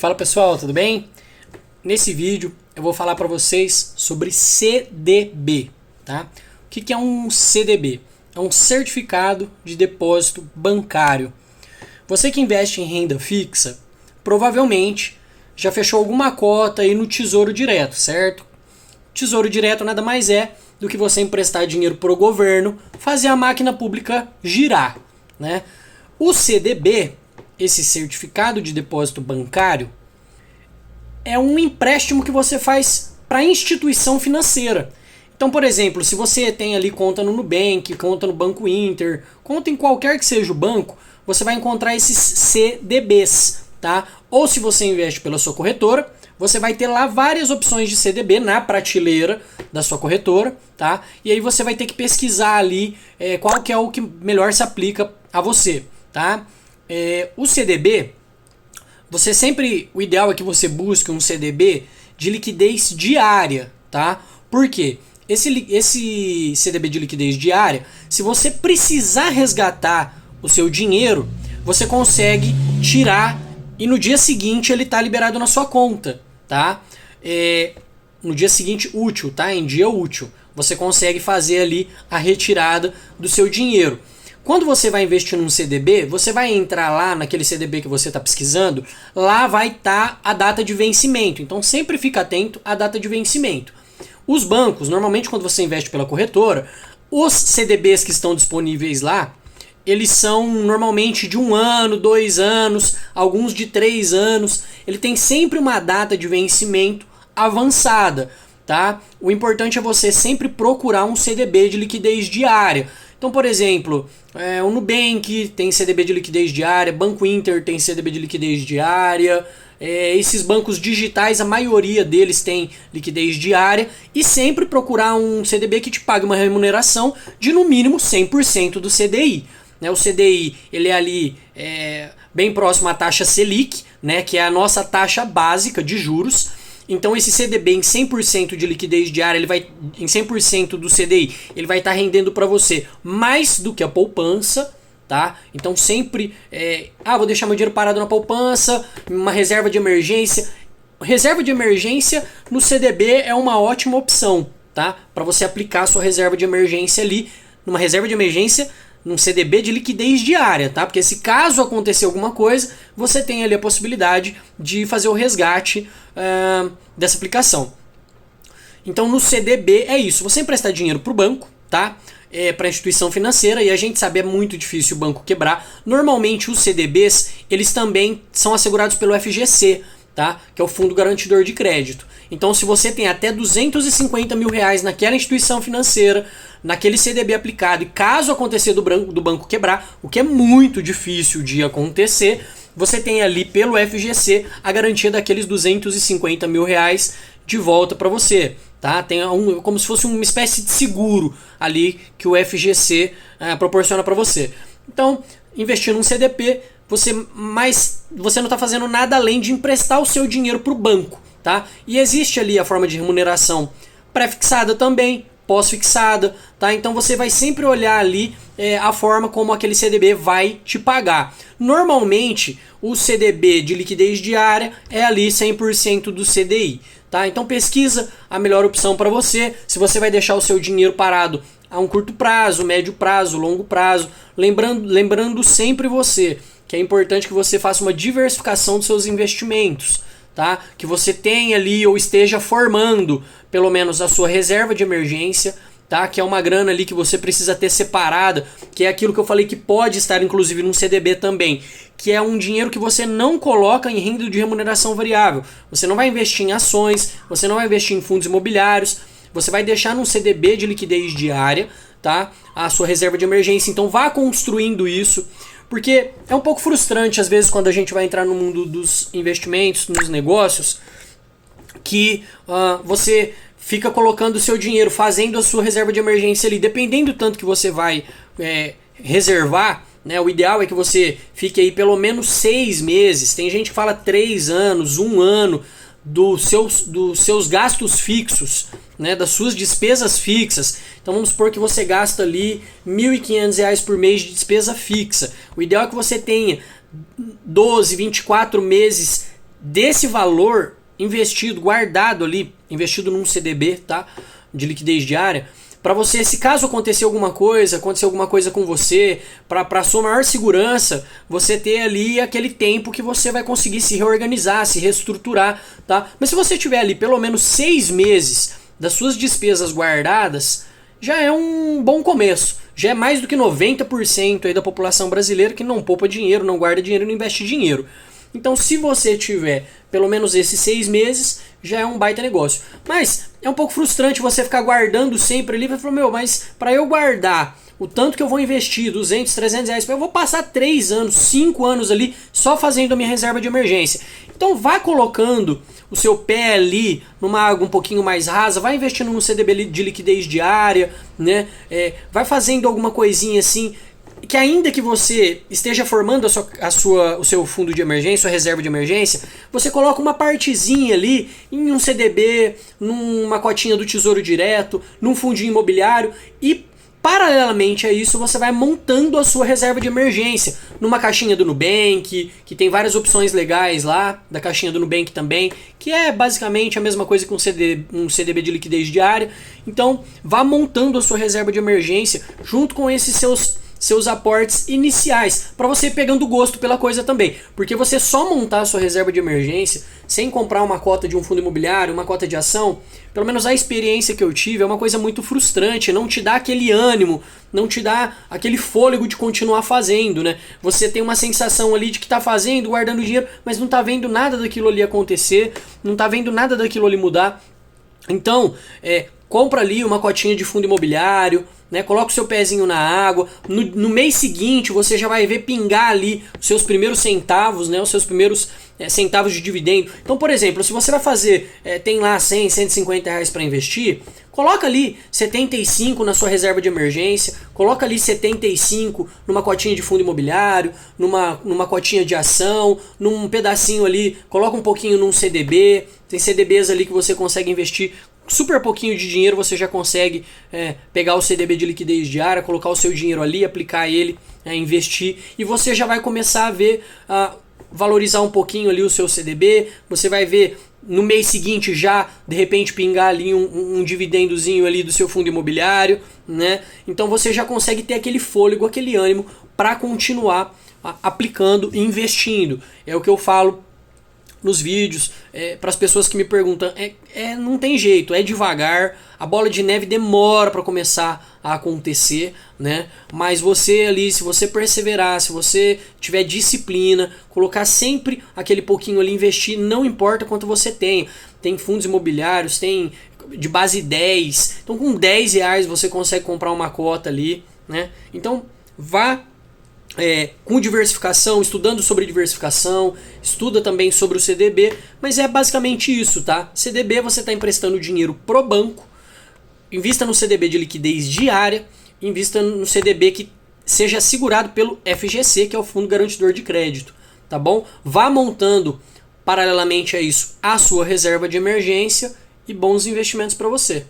Fala pessoal, tudo bem? Nesse vídeo eu vou falar para vocês sobre CDB, tá? O que é um CDB? É um certificado de depósito bancário. Você que investe em renda fixa, provavelmente já fechou alguma cota aí no Tesouro Direto, certo? Tesouro Direto nada mais é do que você emprestar dinheiro para o governo, fazer a máquina pública girar, né? O CDB, esse certificado de depósito bancário, é um empréstimo que você faz para a instituição financeira. Então, por exemplo, se você tem ali conta no Nubank, conta no Banco Inter, conta em qualquer que seja o banco, você vai encontrar esses CDBs, tá? Ou se você investe pela sua corretora, você vai ter lá várias opções de CDB na prateleira da sua corretora, tá? E aí você vai ter que pesquisar ali qual que é o que melhor se aplica a você, tá? O CDB, o ideal é que você busque um CDB de liquidez diária, tá? Por quê? Esse CDB de liquidez diária, se você precisar resgatar o seu dinheiro, você consegue tirar e no dia seguinte ele está liberado na sua conta, tá? No dia seguinte útil, tá? Em dia útil, você consegue fazer ali a retirada do seu dinheiro. Quando você vai investir num CDB, você vai entrar lá naquele CDB que você está pesquisando, lá vai estar a data de vencimento. Então sempre fica atento à data de vencimento. Os bancos, normalmente quando você investe pela corretora, os CDBs que estão disponíveis lá, eles são normalmente de 1 ano, 2 anos, alguns de 3 anos. Ele tem sempre uma data de vencimento avançada, tá? O importante é você sempre procurar um CDB de liquidez diária. Então, por exemplo, o Nubank tem CDB de liquidez diária, Banco Inter tem CDB de liquidez diária, esses bancos digitais, a maioria deles tem liquidez diária, e sempre procurar um CDB que te pague uma remuneração de no mínimo 100% do CDI. O CDI ele é ali bem próximo à taxa Selic, né, que é a nossa taxa básica de juros. Então esse CDB em 100% de liquidez diária, ele vai em 100% do CDI, ele vai estar rendendo para você mais do que a poupança, tá? Então sempre, vou deixar meu dinheiro parado na poupança, uma reserva de emergência. Reserva de emergência no CDB é uma ótima opção, tá? Para você aplicar a sua reserva de emergência ali, numa reserva de emergência, num CDB de liquidez diária, tá? Porque se caso acontecer alguma coisa, você tem ali a possibilidade de fazer o resgate dessa aplicação. Então no CDB é isso, você emprestar dinheiro para o banco, tá? Para a instituição financeira, e a gente sabe é muito difícil o banco quebrar. Normalmente os CDBs, eles também são assegurados pelo FGC, tá? Que é o Fundo Garantidor de Crédito. Então se você tem até R$250 mil naquela instituição financeira, naquele CDB aplicado, e caso acontecer do banco quebrar, o que é muito difícil de acontecer, você tem ali pelo FGC a garantia daqueles R$250 mil de volta para você, tá? Tem como se fosse uma espécie de seguro ali que o FGC proporciona para você. Então, investir num CDB, você não está fazendo nada além de emprestar o seu dinheiro para o banco, tá? E existe ali a forma de remuneração pré-fixada também, pós-fixada, tá? Então você vai sempre olhar ali a forma como aquele CDB vai te pagar. Normalmente o CDB de liquidez diária é ali 100% do CDI, tá? Então pesquisa a melhor opção para você, se você vai deixar o seu dinheiro parado a um curto prazo, médio prazo, longo prazo, lembrando sempre você que é importante que você faça uma diversificação dos seus investimentos, tá? Que você tenha ali ou esteja formando pelo menos a sua reserva de emergência, tá? Que é uma grana ali que você precisa ter separada, que é aquilo que eu falei que pode estar inclusive num CDB também, que é um dinheiro que você não coloca em renda de remuneração variável. Você não vai investir em ações, você não vai investir em fundos imobiliários, você vai deixar num CDB de liquidez diária, tá? A sua reserva de emergência. Então vá construindo isso, porque é um pouco frustrante às vezes quando a gente vai entrar no mundo dos investimentos, nos negócios, que você fica colocando o seu dinheiro, fazendo a sua reserva de emergência ali, dependendo do tanto que você vai reservar, né? O ideal é que você fique aí pelo menos 6 meses, tem gente que fala 3 anos, 1 ano, dos seus gastos fixos, né, das suas despesas fixas. Então vamos supor que você gasta ali R$1.500 por mês de despesa fixa. O ideal é que você tenha 12, 24 meses desse valor investido, guardado ali, investido num CDB, tá? De liquidez diária, para você, se caso acontecer alguma coisa com você, para sua maior segurança, você ter ali aquele tempo que você vai conseguir se reorganizar, se reestruturar, tá? Mas se você tiver ali pelo menos 6 meses das suas despesas guardadas, já é um bom começo. Já é mais do que 90% aí da população brasileira que não poupa dinheiro, não guarda dinheiro, não investe dinheiro. Então, se você tiver pelo menos esses 6 meses, já é um baita negócio. Mas é um pouco frustrante você ficar guardando sempre ali. Vai falar, meu, mas para eu guardar o tanto que eu vou investir, 200, 300 reais, eu vou passar 3 anos, 5 anos ali só fazendo a minha reserva de emergência. Então, vá colocando o seu pé ali numa água um pouquinho mais rasa, vai investindo no CDB de liquidez diária, né? Vai fazendo alguma coisinha assim, que ainda que você esteja formando o seu fundo de emergência, sua reserva de emergência, você coloca uma partezinha ali em um CDB, numa cotinha do Tesouro Direto, num fundinho imobiliário e paralelamente a isso você vai montando a sua reserva de emergência numa caixinha do Nubank, que tem várias opções legais lá, da caixinha do Nubank também, que é basicamente a mesma coisa que um CDB de liquidez diária. Então vá montando a sua reserva de emergência junto com esses seus aportes iniciais, para você ir pegando gosto pela coisa também, porque você só montar a sua reserva de emergência sem comprar uma cota de um fundo imobiliário, uma cota de ação, pelo menos a experiência que eu tive é uma coisa muito frustrante, não te dá aquele ânimo, não te dá aquele fôlego de continuar fazendo, né? Você tem uma sensação ali de que tá fazendo, guardando dinheiro, mas não tá vendo nada daquilo ali acontecer, não tá vendo nada daquilo ali mudar. Então, compra ali uma cotinha de fundo imobiliário, né? Coloca o seu pezinho na água. No mês seguinte você já vai ver pingar ali os seus primeiros centavos, né? Os seus primeiros centavos de dividendo. Então, por exemplo, se você vai fazer, tem lá 100, 150 reais para investir, coloca ali 75 na sua reserva de emergência, coloca ali 75 numa cotinha de fundo imobiliário, numa cotinha de ação, num pedacinho ali, coloca um pouquinho num CDB, tem CDBs ali que você consegue investir super pouquinho de dinheiro, você já consegue pegar o CDB de liquidez diária, colocar o seu dinheiro ali, aplicar ele, investir, e você já vai começar a ver, valorizar um pouquinho ali o seu CDB, você vai ver no mês seguinte já, de repente, pingar ali um dividendozinho ali do seu fundo imobiliário, né? Então você já consegue ter aquele fôlego, aquele ânimo para continuar aplicando e investindo. É o que eu falo nos vídeos, para as pessoas que me perguntam, não tem jeito, é devagar, a bola de neve demora para começar a acontecer, né? Mas você ali, se você perseverar, se você tiver disciplina, colocar sempre aquele pouquinho ali, investir, não importa quanto você tenha. Tem fundos imobiliários, tem de base 10, então com 10 reais você consegue comprar uma cota ali, né? Então vá com diversificação, estudando sobre diversificação, estuda também sobre o CDB, mas é basicamente isso, tá? CDB você está emprestando dinheiro pro banco, invista no CDB de liquidez diária, invista no CDB que seja assegurado pelo FGC, que é o Fundo Garantidor de Crédito, tá bom? Vá montando paralelamente a isso a sua reserva de emergência e bons investimentos para você.